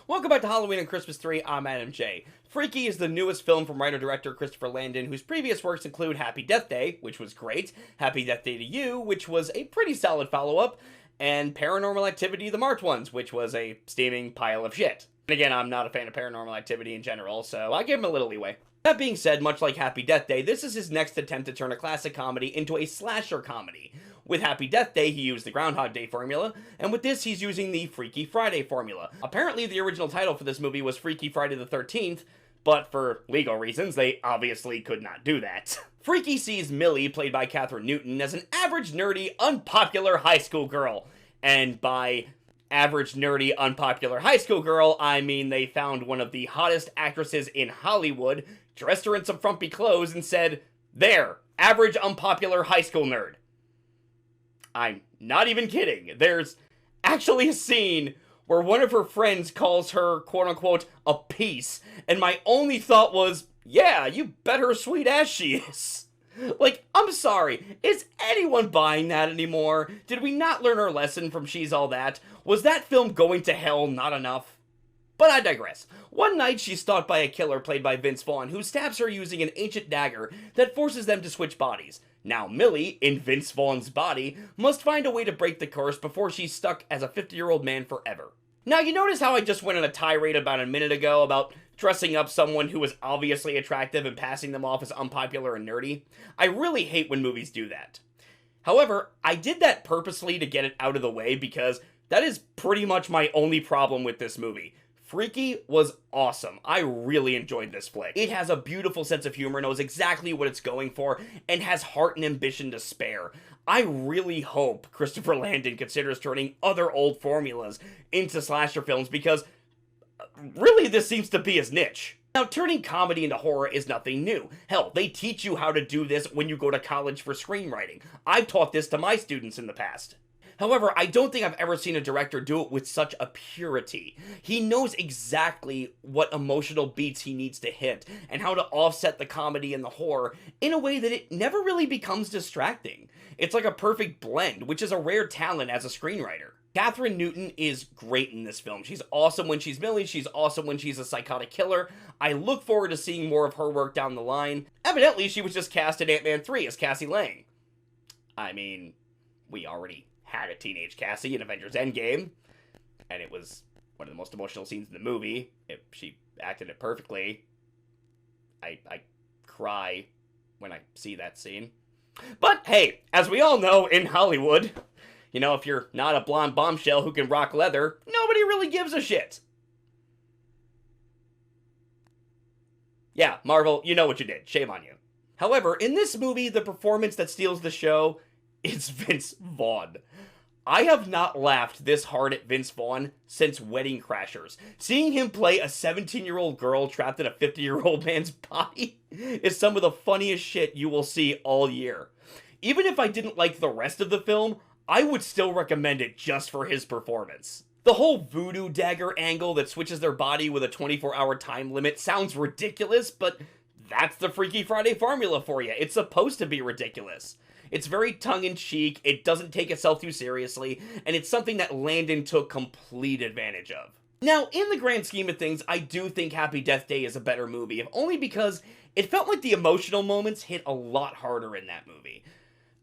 Welcome back to Halloween and Christmas 3, I'm Adam J. Freaky is the newest film from writer-director Christopher Landon, whose previous works include Happy Death Day, which was great, Happy Death Day to You, which was a pretty solid follow-up, and Paranormal Activity The Marked Ones, which was a steaming pile of shit. And again, I'm not a fan of Paranormal Activity in general, so I give him a little leeway. That being said, much like Happy Death Day, this is his next attempt to turn a classic comedy into a slasher comedy. With Happy Death Day, he used the Groundhog Day formula, and with this, he's using the Freaky Friday formula. Apparently, the original title for this movie was Freaky Friday the 13th, but for legal reasons, they obviously could not do that. Freaky sees Millie, played by Kathryn Newton, as an average, nerdy, unpopular high school girl. And by average, nerdy, unpopular high school girl, I mean they found one of the hottest actresses in Hollywood, dressed her in some frumpy clothes, and said, "There, average, unpopular high school nerd." I'm not even kidding. There's actually a scene where one of her friends calls her, quote-unquote, a piece, and my only thought was, yeah, you bet her sweet ass she is. Like, I'm sorry, is anyone buying that anymore? Did we not learn our lesson from She's All That? Was that film going to hell not enough? But I digress. One night, she's stalked by a killer played by Vince Vaughn, who stabs her using an ancient dagger that forces them to switch bodies. Now Millie, in Vince Vaughn's body, must find a way to break the curse before she's stuck as a 50-year-old man forever. Now, you notice how I just went on a tirade about a minute ago about dressing up someone who was obviously attractive and passing them off as unpopular and nerdy? I really hate when movies do that. However, I did that purposely to get it out of the way because that is pretty much my only problem with this movie. Freaky was awesome. I really enjoyed this flick. It has a beautiful sense of humor, knows exactly what it's going for, and has heart and ambition to spare. I really hope Christopher Landon considers turning other old formulas into slasher films because really this seems to be his niche. Now, turning comedy into horror is nothing new. Hell, they teach you how to do this when you go to college for screenwriting. I've taught this to my students in the past. However, I don't think I've ever seen a director do it with such a purity. He knows exactly what emotional beats he needs to hit, and how to offset the comedy and the horror in a way that it never really becomes distracting. It's like a perfect blend, which is a rare talent as a screenwriter. Kathryn Newton is great in this film. She's awesome when she's Millie, she's awesome when she's a psychotic killer. I look forward to seeing more of her work down the line. Evidently, she was just cast in Ant-Man 3 as Cassie Lang. I mean, we already had a teenage Cassie in Avengers Endgame, and it was one of the most emotional scenes in the movie. She acted it perfectly. I cry when I see that scene. But hey, as we all know in Hollywood, you know, if you're not a blonde bombshell who can rock leather, nobody really gives a shit. Yeah, Marvel, you know what you did. Shame on you. However, in this movie, the performance that steals the show is Vince Vaughn. I have not laughed this hard at Vince Vaughn since Wedding Crashers. Seeing him play a 17-year-old girl trapped in a 50-year-old man's body is some of the funniest shit you will see all year. Even if I didn't like the rest of the film, I would still recommend it just for his performance. The whole voodoo dagger angle that switches their body with a 24-hour time limit sounds ridiculous, but that's the Freaky Friday formula for you. It's supposed to be ridiculous. It's very tongue-in-cheek, it doesn't take itself too seriously, and it's something that Landon took complete advantage of. Now, in the grand scheme of things, I do think Happy Death Day is a better movie, if only because it felt like the emotional moments hit a lot harder in that movie.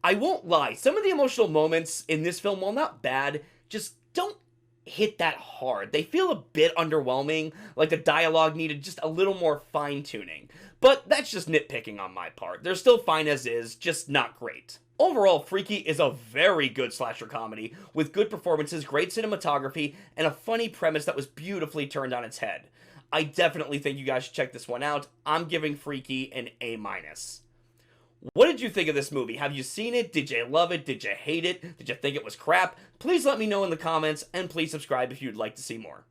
I won't lie, some of the emotional moments in this film, while not bad, just don't hit that hard. They feel a bit underwhelming, like the dialogue needed just a little more fine-tuning. But that's just nitpicking on my part. They're still fine as is, just not great. Overall, Freaky is a very good slasher comedy, with good performances, great cinematography, and a funny premise that was beautifully turned on its head. I definitely think you guys should check this one out. I'm giving Freaky an A-. What did you think of this movie? Have you seen it? Did you love it? Did you hate it? Did you think it was crap? Please let me know in the comments, and please subscribe if you'd like to see more.